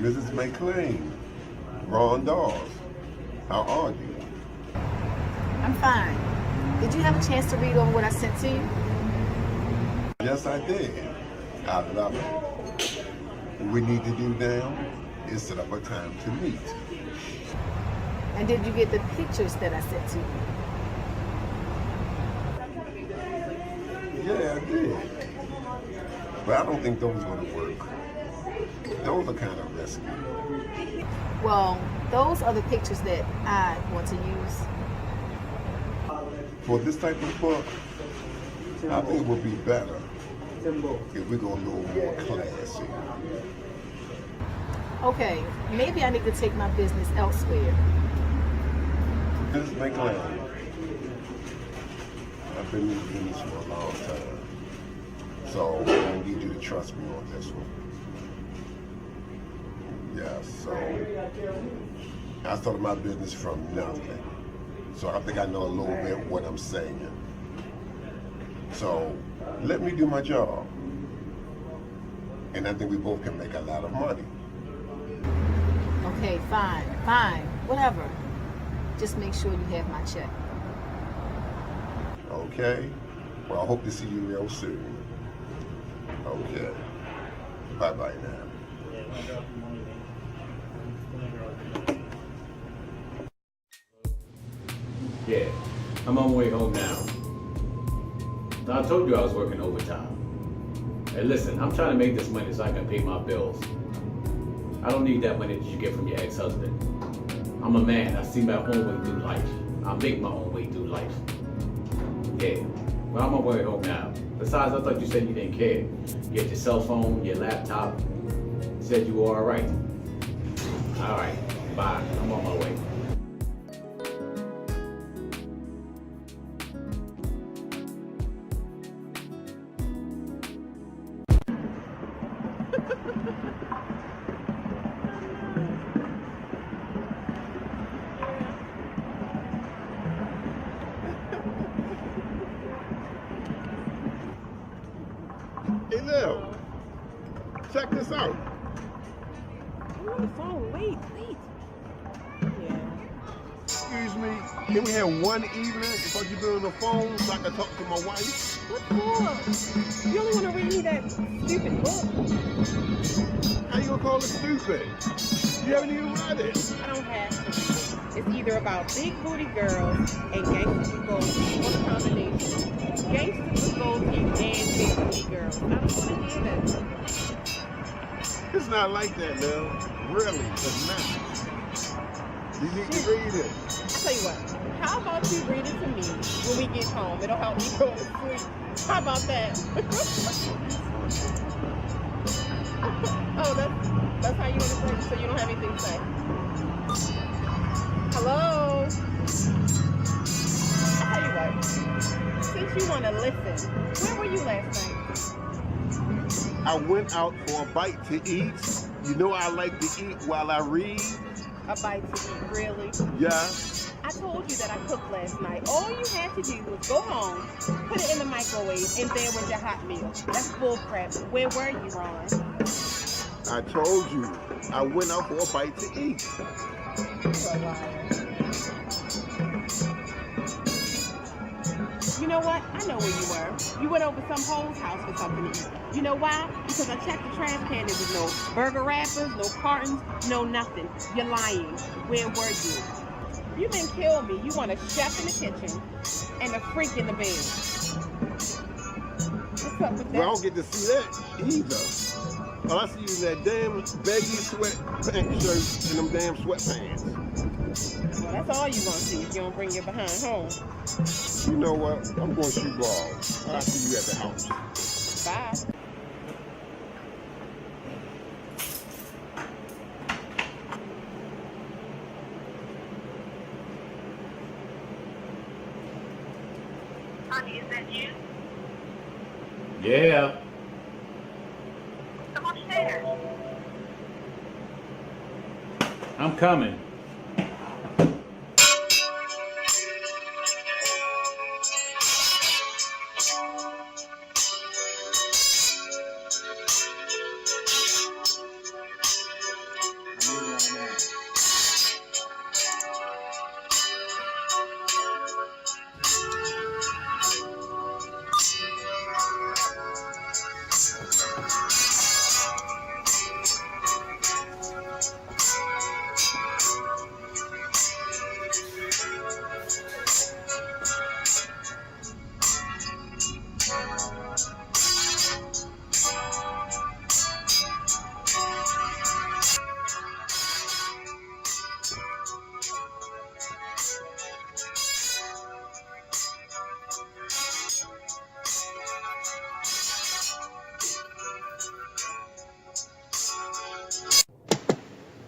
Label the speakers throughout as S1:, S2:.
S1: Mrs. McLean, Ron Dawes, how are you?
S2: I'm fine. Did you have a chance to read over what I sent to you?
S1: Yes, I did. I love it. What we need to do now is set up a time to meet.
S2: And did you get the pictures that I sent to you?
S1: Yeah, I did. But I don't think those are going to work. Those are kind of risky.
S2: Well, those are the pictures that I want to use.
S1: For this type of book, I think it would be better if we go a little more classy.
S2: Okay, maybe I need to take my business elsewhere.
S1: Mrs. McLean, I've been in business for a long time, so I need you to trust me on this one. Yeah, so I started my business from nothing, so I think I know a little bit what I'm saying. So let me do my job, and I think we both can make a lot of money.
S2: Okay, fine, whatever. Just make sure you have my check.
S1: Okay? Well, I hope to see you real soon. Okay. Bye-bye now.
S3: Yeah, I'm on my way home now. Now, I told you I was working overtime. Hey, listen, I'm trying to make this money so I can pay my bills. I don't need that money that you get from your ex-husband. I'm a man. I see my own way through life. I make my own way through life. Yeah, well, I'm on my way home now. Besides, I thought you said you didn't care. You had your cell phone, your laptop. You said you were all right. All right, bye. I'm on my way.
S1: Hey, Lil, check this out.
S4: I'm on the phone. Wait. Yeah.
S1: Excuse me, can we have one evening before you be on the phone so I can talk to my wife?
S4: What for? You only want to read me that stupid book?
S1: How you gonna call it stupid? You haven't even read it.
S4: I don't have to. It's either about big booty girls and gangsters with gold teeth, or a combination. Gangsters with gold teeth and big booty girls. I don't want to hear that.
S1: It's not like that, Lil. Really, it's not. You need to read it.
S4: I'll tell you what. How about you read it to me when we get home? It'll help me go to sleep. How about that? Oh, that's how you want to play, so you don't have anything to say. Hello? I'll tell you what. Since you want to listen, where were you last night?
S1: I went out for a bite to eat. You know I like to eat while I read.
S4: A bite to eat, really?
S1: Yeah.
S4: I told you that I cooked last night. All you had to do was go home, put it in the microwave, and there was your hot meal. That's bull crap. Where were you, Ron?
S1: I told you. I went out for a bite to eat.
S4: You're a liar. You know what? I know where you were. You went over some hoe's house for something to eat. You know why? Because I checked the trash can. There was no burger wrappers, no cartons, no nothing. You're lying. Where were you? You didn't kill me. You want a chef in the kitchen and a freak in the bed. What's up with that?
S1: Well, I don't get to see that either. All I see is that damn baggy sweatpants shirt and them damn sweatpants.
S4: Well, that's all you're going to see if you don't bring your behind home.
S1: You know what? I'm going to shoot balls. I'll see you at the house.
S4: Bye.
S5: Honey, is that you?
S3: Yeah.
S5: Come upstairs.
S3: I'm coming.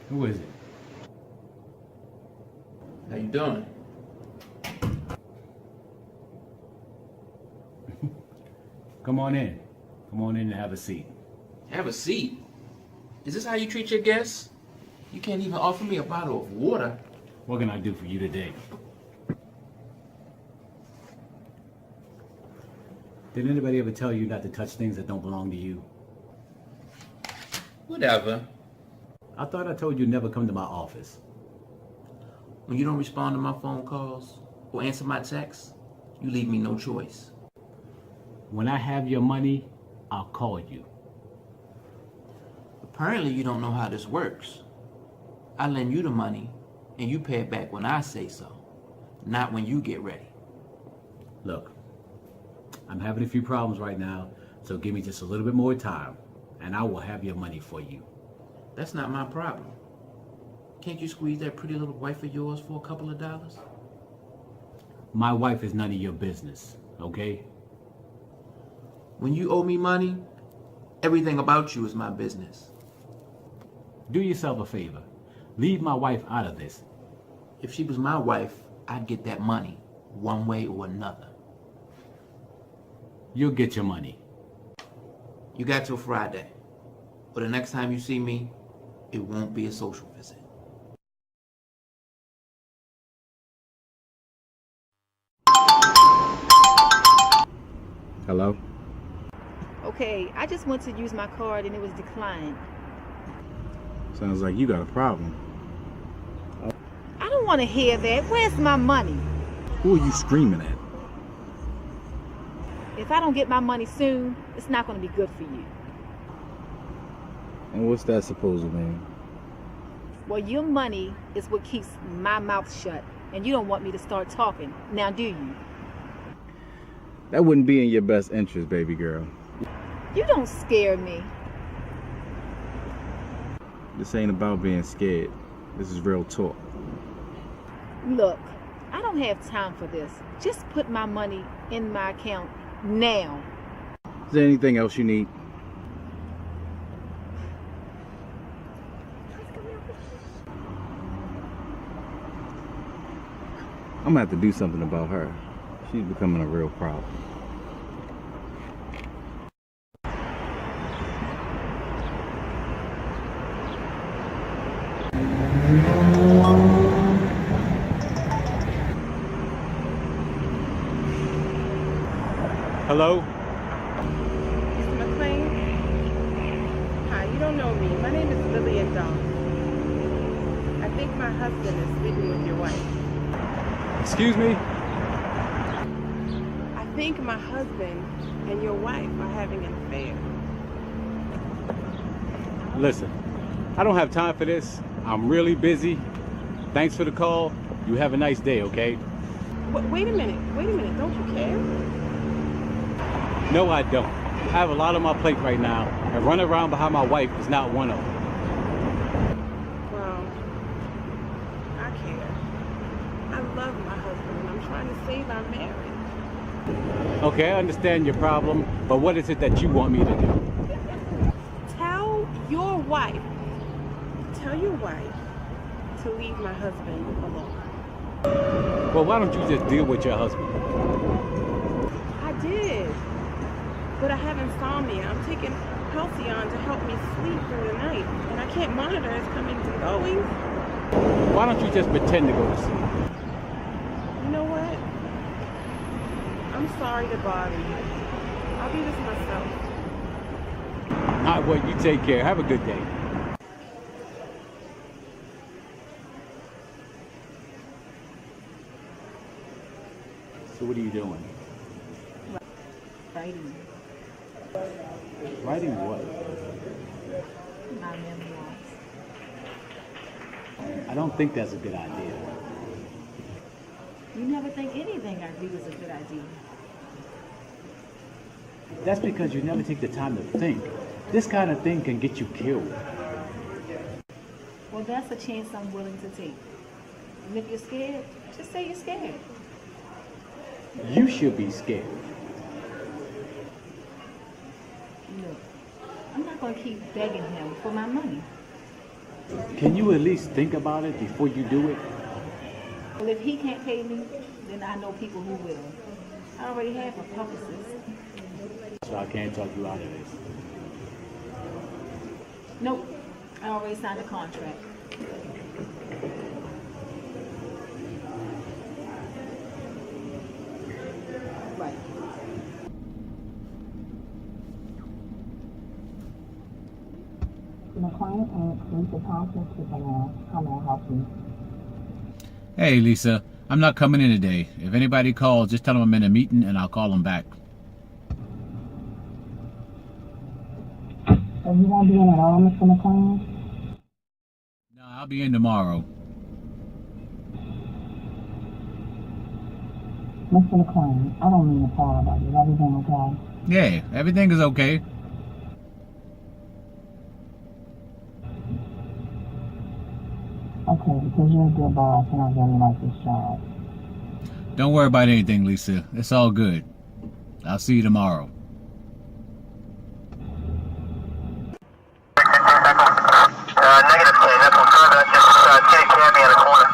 S3: Who is it?
S6: How you doing?
S3: Come on in. Come on in and have a seat.
S6: Have a seat. Is this how you treat your guests? You can't even offer me a bottle of water.
S3: What can I do for you today? Did anybody ever tell you not to touch things that don't belong to you?
S6: Whatever.
S3: I thought I told you never come to my office.
S6: When you don't respond to my phone calls or answer my texts, you leave me no choice.
S3: When I have your money, I'll call you.
S6: Apparently you don't know how this works. I lend you the money and you pay it back when I say so, not when you get ready.
S3: Look, I'm having a few problems right now, so give me just a little bit more time, and I will have your money for you.
S6: That's not my problem. Can't you squeeze that pretty little wife of yours for a couple of dollars?
S3: My wife is none of your business, okay?
S6: When you owe me money, everything about you is my business.
S3: Do yourself a favor. Leave my wife out of this.
S6: If she was my wife, I'd get that money, one way or another.
S3: You'll get your money.
S6: You got till Friday. Or the next time you see me, it won't be a social visit.
S3: Hello?
S2: Okay, I just went to use my card and it was declined.
S7: Sounds like you got a problem.
S2: I don't want to hear that. Where's my money?
S7: Who are you screaming at?
S2: If I don't get my money soon, it's not going to be good for you.
S7: And what's that supposed to mean?
S2: Well, your money is what keeps my mouth shut, and you don't want me to start talking. Now, do you?
S7: That wouldn't be in your best interest, baby girl.
S2: You don't scare me.
S7: This ain't about being scared. This is real talk.
S2: Look, I don't have time for this. Just put my money in my account now.
S7: Is there anything else you need? I'm gonna have to do something about her. She's becoming a real problem.
S3: Hello?
S4: Mr. McLean? Hi, you don't know me. My name is Lillian Dawn. I think my husband is sleeping with your wife.
S3: Excuse me?
S4: I think my husband and your wife are having an affair.
S3: Listen, I don't have time for this. I'm really busy. Thanks for the call. You have a nice day, okay?
S4: Wait a minute. Don't you care?
S3: No, I don't. I have a lot on my plate right now, and running around behind my wife is not one of them.
S4: Well, I care. I love my husband and I'm trying to save our marriage.
S3: Okay, I understand your problem, but what is it that you want me to do?
S4: Tell your wife to leave my husband alone.
S3: Well, why don't you just deal with your husband?
S4: I did, but I have insomnia. I'm taking Halcyon to help me sleep through the night, and I can't monitor his comings and goings.
S3: Why don't you just pretend to go to sleep?
S4: You know what? I'm sorry to bother you. I'll do this myself.
S3: All right, well, you take care. Have a good day. So what are you doing?
S2: Writing
S3: Writing what?
S2: my memoirs.
S3: I don't think that's a good idea.
S2: You never think anything I do is a good idea.
S3: That's because you never take the time to think. This kind of thing can get you killed.
S2: Well, that's a chance I'm willing to take. And if you're scared, just say you're scared.
S3: You should be scared.
S2: Look, I'm not going to keep begging him for my money.
S8: Can you at least think about it before you do it?
S2: Well, if he can't pay me, then I know people who will. I already have a publicist.
S8: So I can't talk you out of this.
S2: Nope, I already signed a contract. Right.
S9: The client and Lisa Thompson speaking now. How may I help you?
S10: Hey, Lisa. I'm not coming in today. If anybody calls, just tell them I'm in a meeting and I'll call them back.
S9: So you won't be in at all, Mr. McLean?
S10: No, I'll be in tomorrow.
S9: Mr. McLean, I don't mean to call about you. Is everything okay?
S10: Yeah, everything is okay.
S9: Okay, because you're a good boss and I really like this job.
S10: Don't worry about anything, Lisa. It's all good. I'll see you tomorrow.
S5: Negative plan. That's one further. Just take Cabby in the corner.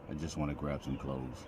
S8: I just want to grab some clothes.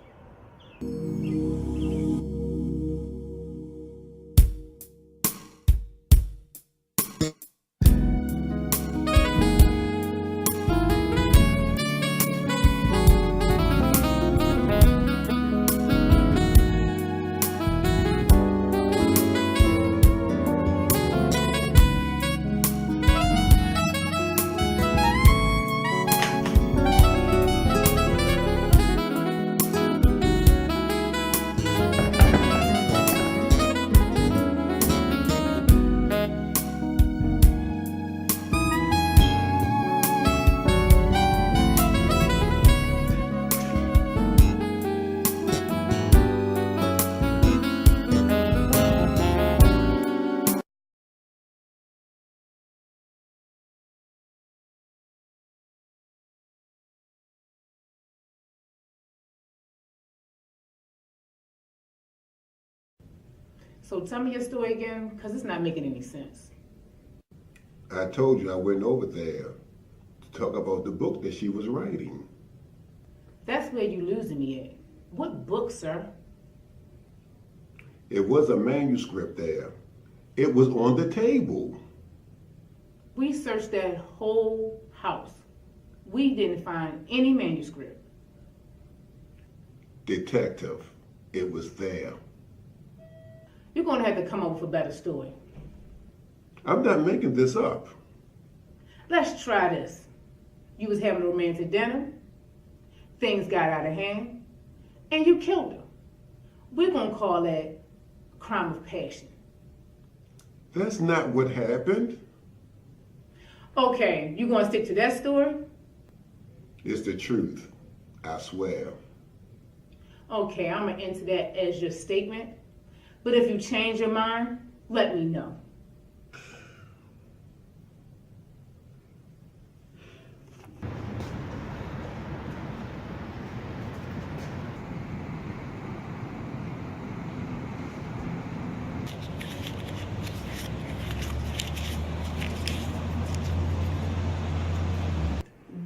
S2: So tell me your story again, because it's not making any sense.
S1: I told you I went over there to talk about the book that she was writing.
S2: That's where you losing me at. What book, sir?
S1: It was a manuscript there. It was on the table.
S2: We searched that whole house. We didn't find any manuscript.
S1: Detective, it was there.
S2: You're going to have to come up with a better story.
S1: I'm not making this up.
S2: Let's try this. You was having a romantic dinner, things got out of hand, and you killed her. We're going to call that crime of passion.
S1: That's not what happened.
S2: Okay, you going to stick to that story?
S1: It's the truth, I swear.
S2: Okay, I'm going to enter that as your statement. But if you change your mind, let me know.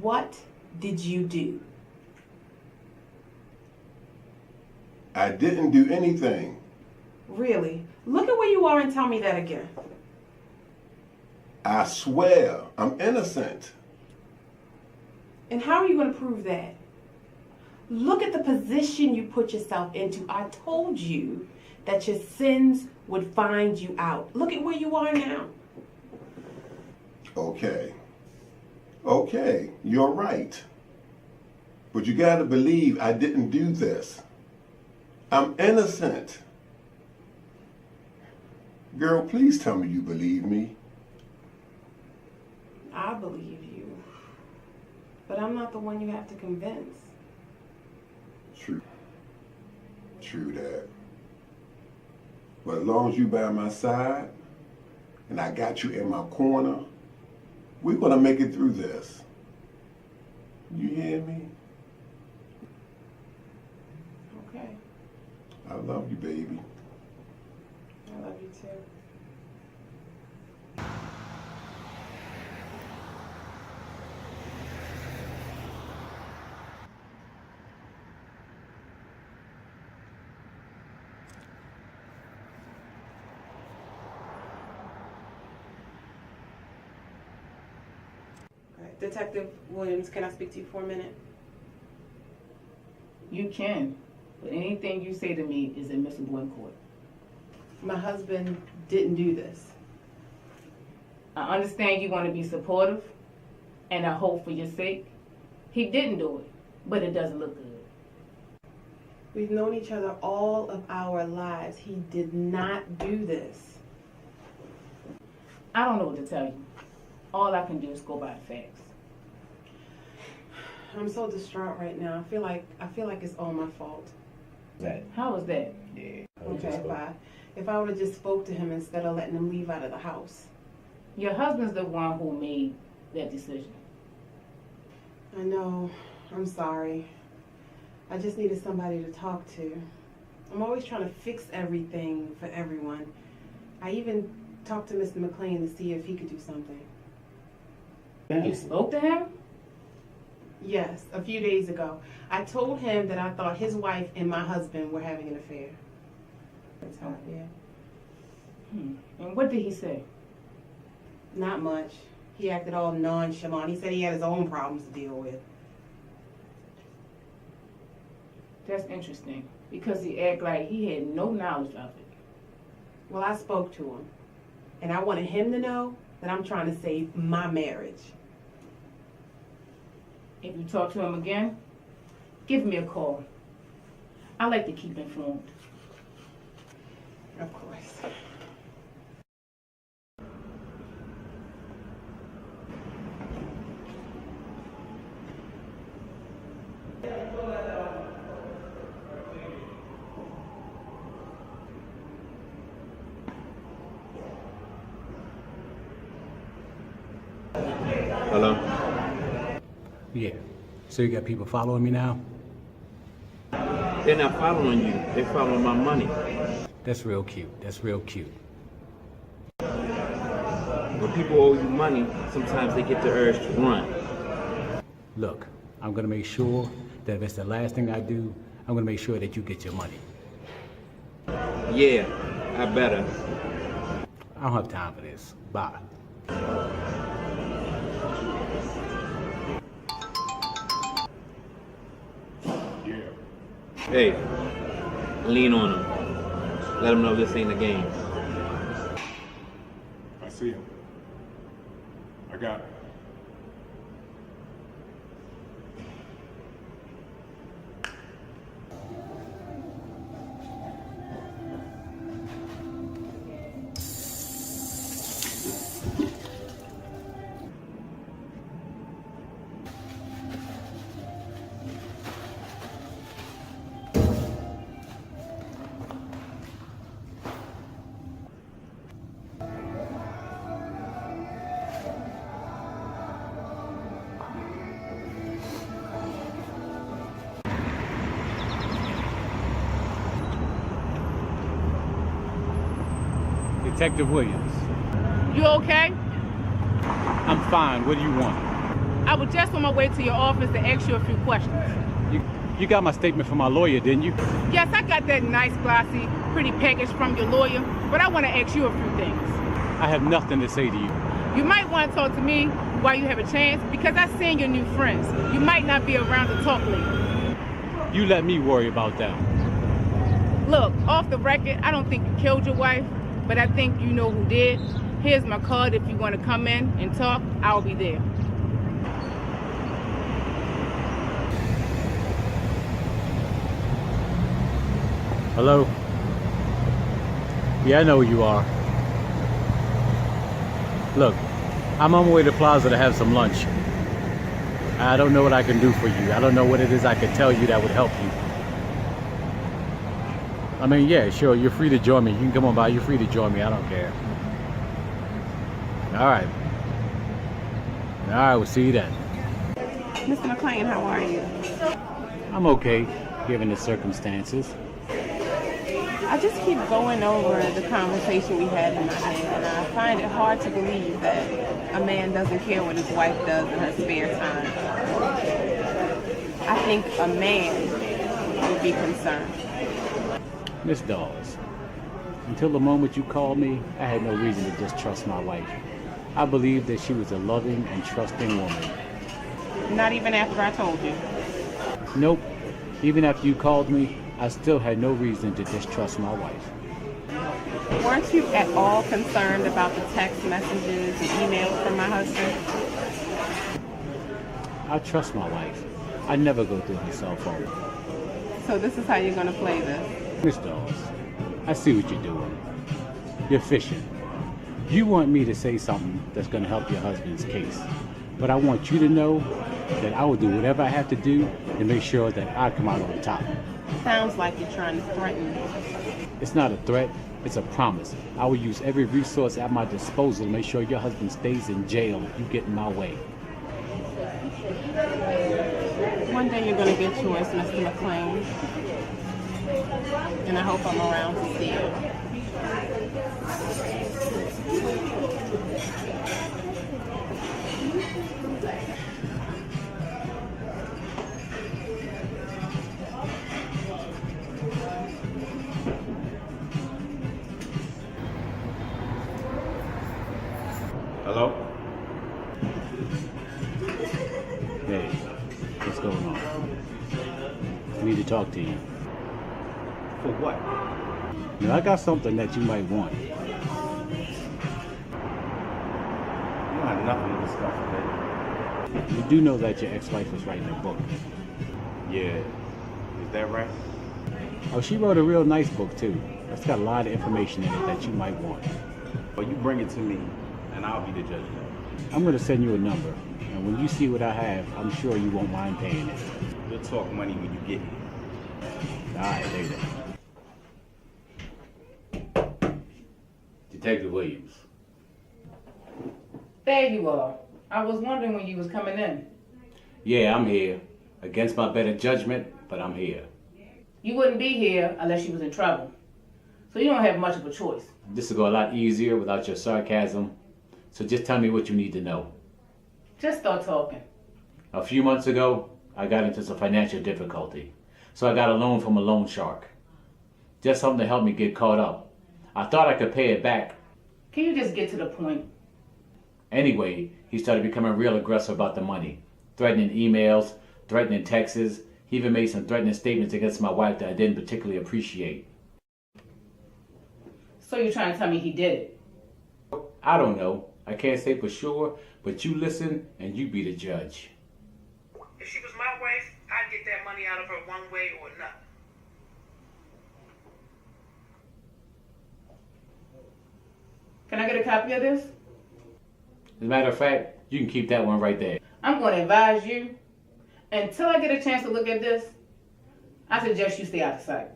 S4: What did you do?
S1: I didn't do anything.
S4: Really? Look at where you are and tell me that again.
S1: I swear, I'm innocent.
S4: And how are you going to prove that? Look at the position you put yourself into. I told you that your sins would find you out. Look at where you are now.
S1: Okay. Okay, you're right. But you gotta believe I didn't do this. I'm innocent. Girl, please tell me you believe me.
S4: I believe you. But I'm not the one you have to convince.
S1: True. True that. But as long as you by my side, and I got you in my corner, we're gonna make it through this. You hear me?
S4: Okay.
S1: I love you, baby.
S4: I love you too. Detective Williams, can I speak to you for a minute?
S2: You can, but anything you say to me is admissible in court.
S4: My husband didn't do this.
S2: I understand you want to be supportive, and I hope for your sake. He didn't do it, but it doesn't look good.
S4: We've known each other all of our lives. He did not do this.
S2: I don't know what to tell you. All I can do is go by the facts.
S4: I'm so distraught right now. I feel like it's all my fault.
S2: How was that?
S8: Yeah.
S4: Okay, if I would have just spoke to him instead of letting him leave out of the house.
S2: Your husband's the one who made that decision.
S4: I know. I'm sorry. I just needed somebody to talk to. I'm always trying to fix everything for everyone. I even talked to Mr. McLean to see if he could do something.
S2: You spoke to him?
S4: Yes, a few days ago. I told him that I thought his wife and my husband were having an affair. That's how, yeah.
S2: And what did he say?
S4: Not much. He acted all nonchalant. He said he had his own problems to deal with.
S2: That's interesting, because he acted like he had no knowledge of it.
S4: Well, I spoke to him, and I wanted him to know that I'm trying to save my marriage.
S2: If you talk to him again, give me a call. I like to keep informed.
S4: Of course.
S1: Hello?
S8: Yeah. So you got people following me now?
S6: They're not following you. They're following my money.
S8: That's real cute. That's real cute.
S6: When people owe you money, sometimes they get the urge to run.
S8: Look, I'm gonna make sure that if it's the last thing I do, I'm gonna make sure that you get your money.
S6: Yeah, I better.
S8: I don't have time for this. Bye.
S6: Hey, lean on them. Let them know this ain't a game.
S1: I see him. I got it.
S8: Detective Williams.
S2: You okay?
S8: I'm fine. What do you want?
S2: I was just on my way to your office to ask you a few questions.
S8: You got my statement from my lawyer, didn't you?
S2: Yes, I got that nice, glossy, pretty package from your lawyer, but I want to ask you a few things.
S8: I have nothing to say to you.
S2: You might want to talk to me while you have a chance, because I've seen your new friends. You might not be around to talk later.
S8: You let me worry about that.
S2: Look, off the record, I don't think you killed your wife, but I think you know who did. Here's my card. If you want to come in and talk, I'll be there.
S8: Hello? Yeah, I know who you are. Look, I'm on my way to Plaza to have some lunch. I don't know what I can do for you. I don't know what it is I can tell you that would help you. I mean, yeah, sure, you're free to join me. You can come on by. You're free to join me. I don't care. All right. All right, we'll see you then.
S4: Mr. McLean, how are you?
S8: I'm okay, given the circumstances.
S4: I just keep going over the conversation we had in my head, and I find it hard to believe that a man doesn't care what his wife does in her spare time. I think a man would be concerned.
S8: Miss Dawes, until the moment you called me, I had no reason to distrust my wife. I believed that she was a loving and trusting woman.
S4: Not even after I told you.
S8: Nope. Even after you called me, I still had no reason to distrust my wife.
S4: Weren't you at all concerned about the text messages and emails from my husband?
S8: I trust my wife. I never go through her cell phone.
S4: So this is how you're going to play this?
S8: Miss Dawes, I see what you're doing. You're fishing. You want me to say something that's going to help your husband's case. But I want you to know that I will do whatever I have to do to make sure that I come out on top.
S4: Sounds like you're trying to threaten me.
S8: It's not a threat, it's a promise. I will use every resource at my disposal to make sure your husband stays in jail if you get in my way.
S4: One day you're going to get yours, Mr. McLean. And I hope I'm around to see it.
S3: Hello?
S8: Hey, what's going on? I need to talk to you.
S3: For what?
S8: Now, I got something that you might want.
S3: You don't have nothing to discuss today.
S8: You do know that your ex-wife was writing a book.
S3: Yeah. Is that right?
S8: Oh, she wrote a real nice book, too. It's got a lot of information in it that you might want.
S3: Well, you bring it to me, and I'll be the judge of that.
S8: I'm going to send you a number, and when you see what I have, I'm sure you won't mind paying it.
S3: We'll talk money when you get here.
S8: All right, later.
S3: Detective Williams.
S2: There you are. I was wondering when you was coming in.
S3: Yeah, I'm here. Against my better judgment, but I'm here.
S2: You wouldn't be here unless you was in trouble. So you don't have much of a choice.
S3: This will go a lot easier without your sarcasm. So just tell me what you need to know.
S2: Just start talking.
S3: A few months ago, I got into some financial difficulty. So I got a loan from a loan shark. Just something to help me get caught up. I thought I could pay it back.
S2: Can you just get to the point?
S3: Anyway, he started becoming real aggressive about the money. Threatening emails, threatening texts. He even made some threatening statements against my wife that I didn't particularly appreciate.
S2: So you're trying to tell me he did it?
S3: I don't know. I can't say for sure, but you listen and you be the judge.
S11: If she was my wife, I'd get that money out of her one way or another.
S2: Can I get a copy of this?
S3: As a matter of fact, you can keep that one right there.
S2: I'm going to advise you, until I get a chance to look at this, I suggest you stay out of sight.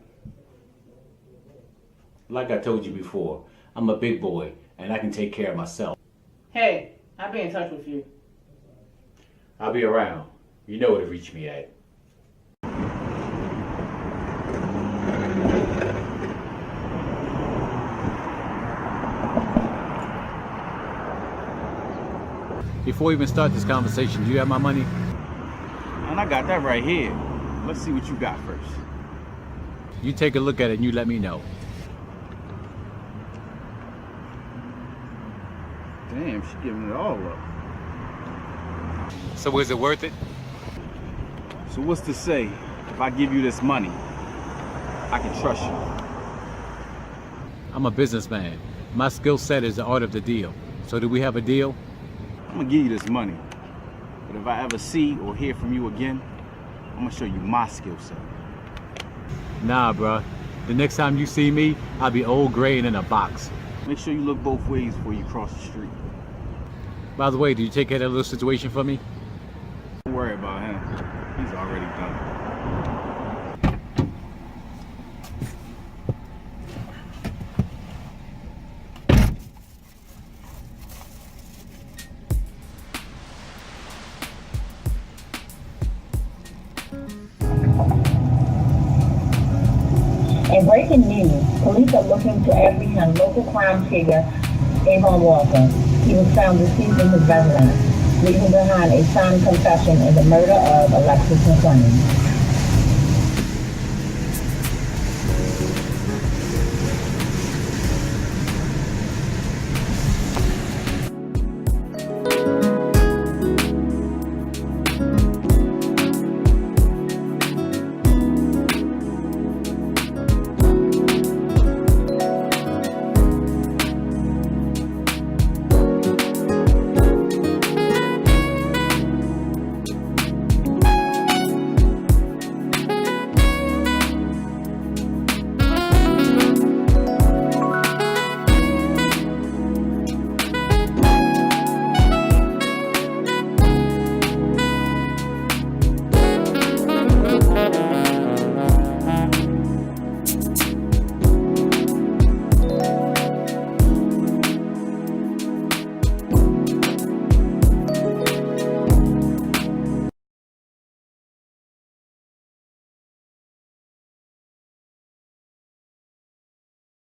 S3: Like I told you before, I'm a big boy and I can take care of myself.
S2: Hey, I'll be in touch with you.
S3: I'll be around. You know where to reach me at.
S8: Before we even start this conversation, do you have my money?
S7: And I got that right here. Let's see what you got first.
S8: You take a look at it and you let me know.
S7: Damn, she giving it all up.
S8: So was it worth it?
S7: So what's to say if I give you this money, I can trust you?
S8: I'm a businessman. My skill set is the art of the deal. So do we have a deal?
S7: I'm gonna give you this money. But if I ever see or hear from you again, I'm gonna show you my skill set.
S8: Nah, bruh. The next time you see me, I'll be old gray and in a box.
S7: Make sure you look both ways before you cross the street.
S8: By the way, did you take care of that little situation for me?
S7: Don't worry about him. He's already done it.
S9: In breaking news, police are looking to apprehend local crime figure Avon Walker. He was found deceased in his residence, leaving behind a signed confession in the murder of Alexis McLean.